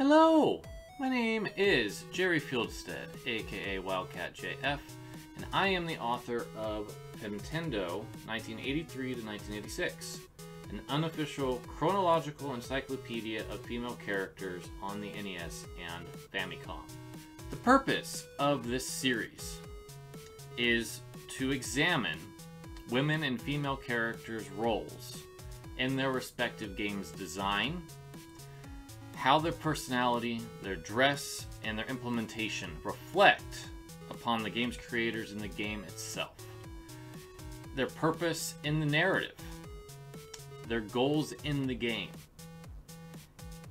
Hello! My name is Jerry Fieldstead, aka Wildcat JF, and I am the author of Femtendo 1983 to 1986, an unofficial chronological encyclopedia of female characters on the NES and Famicom. The purpose of this series is to examine women and female characters' roles in their respective games' design, how their personality, their dress, and their implementation reflect upon the game's creators and the game itself, their purpose in the narrative, their goals in the game,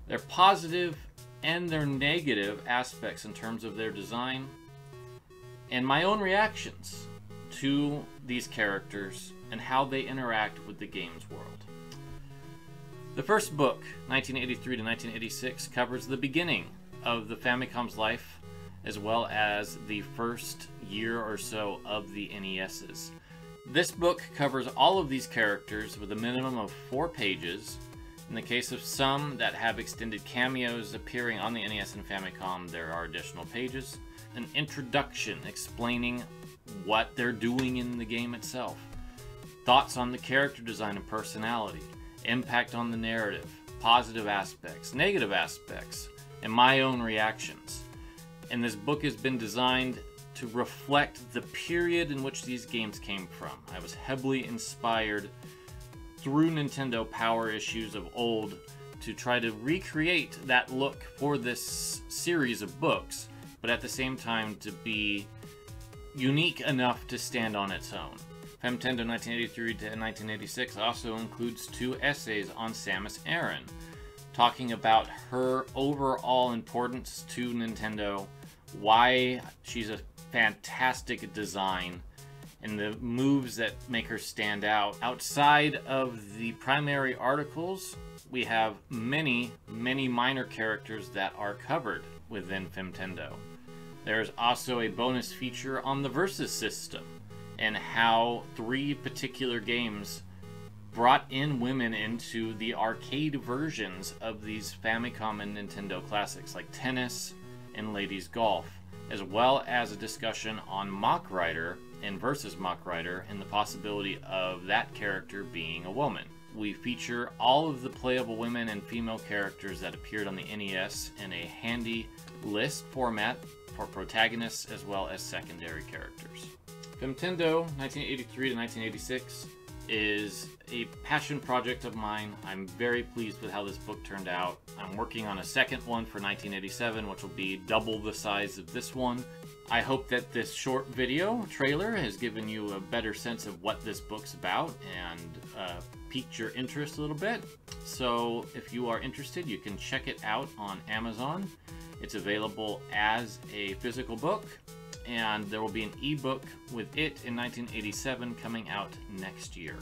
their positive and their negative aspects in terms of their design, and my own reactions to these characters and how they interact with the game's world. The first book, 1983 to 1986, covers the beginning of the Famicom's life, as well as the first year or so of the NES's. This book covers all of these characters with a minimum of 4 pages. In the case of some that have extended cameos appearing on the NES and Famicom, there are additional pages. An introduction explaining what they're doing in the game itself. Thoughts on the character design and personality. Impact on the narrative. Positive aspects, negative aspects, and my own reactions. And this book has been designed to reflect the period in which these games came from. I was heavily inspired through Nintendo Power issues of old to try to recreate that look for this series of books, but at the same time to be unique enough to stand on its own. Femtendo 1983 to 1986 also includes 2 essays on Samus Aran, talking about her overall importance to Nintendo, why she's a fantastic design, and the moves that make her stand out. Outside of the primary articles, we have many minor characters that are covered within Femtendo. There's also a bonus feature on the Versus system, and how 3 particular games brought in women into the arcade versions of these Famicom and Nintendo classics like tennis and ladies golf, as well as a discussion on Mach Rider and Versus Mach Rider and the possibility of that character being a woman. We feature all of the playable women and female characters that appeared on the NES in a handy list format for protagonists as well as secondary characters. Femtendo 1983 to 1986 is a passion project of mine. I'm very pleased with how this book turned out. I'm working on a second one for 1987, which will be double the size of this one. I hope that this short video trailer has given you a better sense of what this book's about and piqued your interest a little bit. So if you are interested, you can check it out on Amazon. It's available as a physical book, and there will be an ebook with it in 1987 coming out next year.